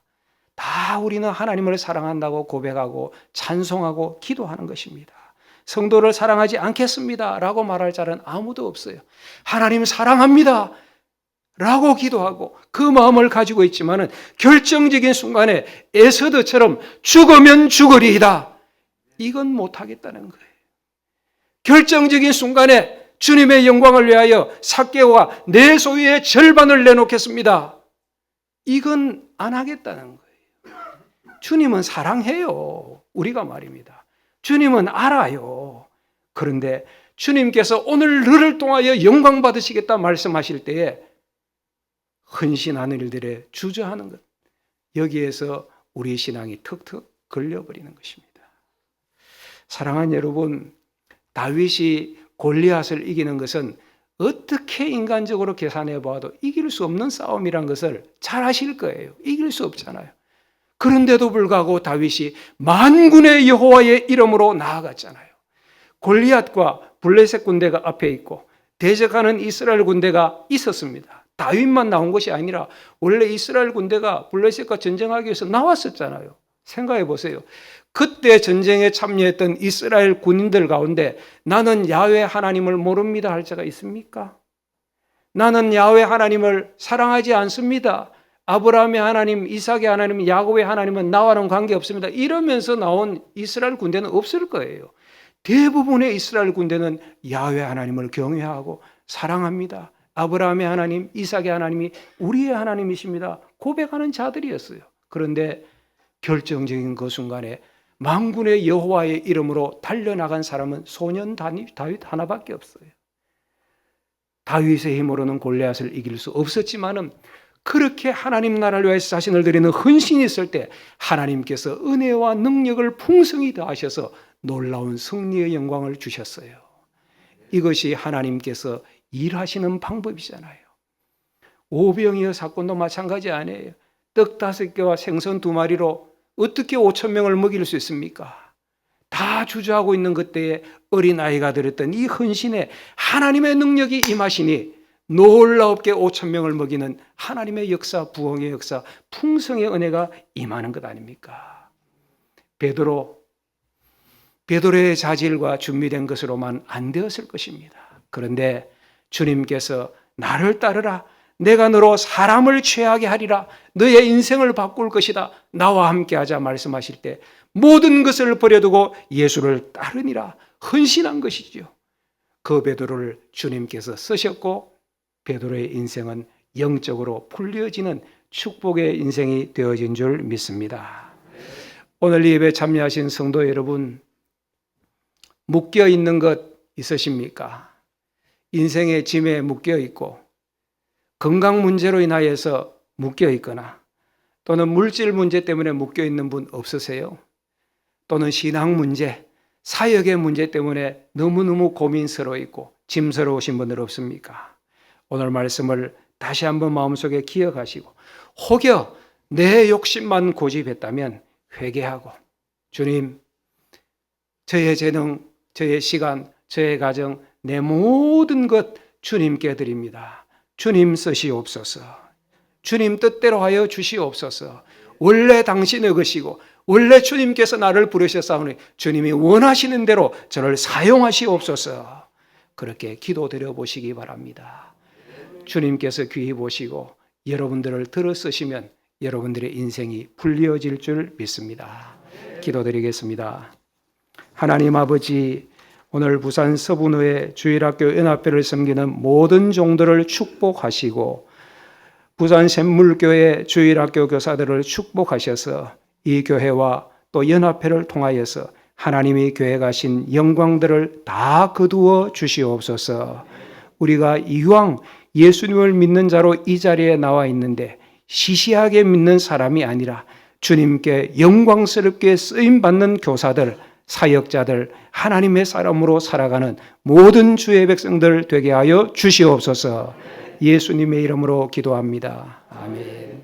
Speaker 1: 다 우리는 하나님을 사랑한다고 고백하고 찬송하고 기도하는 것입니다. 성도를 사랑하지 않겠습니다 라고 말할 자는 아무도 없어요. 하나님 사랑합니다 라고 기도하고 그 마음을 가지고 있지만은 결정적인 순간에 에서드처럼 죽으면 죽으리이다, 이건 못하겠다는 거예요. 결정적인 순간에 주님의 영광을 위하여 삭개오가 내 소유의 절반을 내놓겠습니다, 이건 안 하겠다는 거예요. 주님은 사랑해요. 우리가 말입니다. 주님은 알아요. 그런데 주님께서 오늘 너를 통하여 영광 받으시겠다 말씀하실 때에 헌신하는 일들에 주저하는 것, 여기에서 우리 신앙이 턱턱 걸려버리는 것입니다. 사랑하는 여러분, 다윗이 골리앗을 이기는 것은 어떻게 인간적으로 계산해 봐도 이길 수 없는 싸움이란 것을 잘 아실 거예요. 이길 수 없잖아요. 그런데도 불구하고 다윗이 만군의 여호와의 이름으로 나아갔잖아요. 골리앗과 블레셋 군대가 앞에 있고 대적하는 이스라엘 군대가 있었습니다. 다윗만 나온 것이 아니라 원래 이스라엘 군대가 블레셋과 전쟁하기 위해서 나왔었잖아요. 생각해 보세요. 그때 전쟁에 참여했던 이스라엘 군인들 가운데 나는 야훼 하나님을 모릅니다 할 자가 있습니까? 나는 야훼 하나님을 사랑하지 않습니다, 아브라함의 하나님, 이삭의 하나님, 야곱의 하나님은 나와는 관계없습니다, 이러면서 나온 이스라엘 군대는 없을 거예요. 대부분의 이스라엘 군대는 야훼 하나님을 경외하고 사랑합니다, 아브라함의 하나님, 이삭의 하나님이 우리의 하나님이십니다 고백하는 자들이었어요. 그런데 결정적인 그 순간에 만군의 여호와의 이름으로 달려나간 사람은 소년 다윗 하나밖에 없어요. 다윗의 힘으로는 골리앗을 이길 수 없었지만은 그렇게 하나님 나라를 위해서 자신을 드리는 헌신이 있을 때 하나님께서 은혜와 능력을 풍성히 더하셔서 놀라운 승리의 영광을 주셨어요. 이것이 하나님께서 일하시는 방법이잖아요. 오병이어 사건도 마찬가지 아니에요. 떡 5개와 생선 2마리로 어떻게 5,000명을 먹일 수 있습니까? 다 주저하고 있는 그때에 어린아이가 드렸던 이 헌신에 하나님의 능력이 임하시니 놀랍게 5,000명을 먹이는 하나님의 역사, 부흥의 역사, 풍성의 은혜가 임하는 것 아닙니까? 베드로의 자질과 준비된 것으로만 안 되었을 것입니다. 그런데 주님께서 나를 따르라, 내가 너로 사람을 취하게 하리라, 너의 인생을 바꿀 것이다, 나와 함께 하자 말씀하실 때 모든 것을 버려두고 예수를 따르니라 헌신한 것이죠. 그 베드로를 주님께서 쓰셨고 베드로의 인생은 영적으로 풀려지는 축복의 인생이 되어진 줄 믿습니다. 오늘 예배 참여하신 성도 여러분, 묶여 있는 것 있으십니까? 인생의 짐에 묶여 있고 건강 문제로 인하여서 묶여 있거나 또는 물질 문제 때문에 묶여 있는 분 없으세요? 또는 신앙 문제, 사역의 문제 때문에 너무너무 고민스러워 있고 짐스러우신 분들 없습니까? 오늘 말씀을 다시 한번 마음속에 기억하시고 혹여 내 욕심만 고집했다면 회개하고 주님, 저의 재능, 저의 시간, 저의 가정, 내 모든 것 주님께 드립니다. 주님 쓰시옵소서. 주님 뜻대로 하여 주시옵소서. 원래 당신의 것이고 원래 주님께서 나를 부르셨사오니 주님이 원하시는 대로 저를 사용하시옵소서. 그렇게 기도드려 보시기 바랍니다. 주님께서 귀히 보시고 여러분들을 들어 쓰시면 여러분들의 인생이 불리어질 줄 믿습니다. 기도드리겠습니다. 하나님 아버지, 오늘 부산 서분호의 주일학교 연합회를 섬기는 모든 종들을 축복하시고 부산 샘물교회 주일학교 교사들을 축복하셔서 이 교회와 또 연합회를 통하여서 하나님이 교회 가신 영광들을 다 거두어 주시옵소서. 우리가 이왕 예수님을 믿는 자로 이 자리에 나와 있는데 시시하게 믿는 사람이 아니라 주님께 영광스럽게 쓰임받는 교사들, 사역자들, 하나님의 사람으로 살아가는 모든 주의 백성들 되게 하여 주시옵소서. 예수님의 이름으로 기도합니다. 아멘.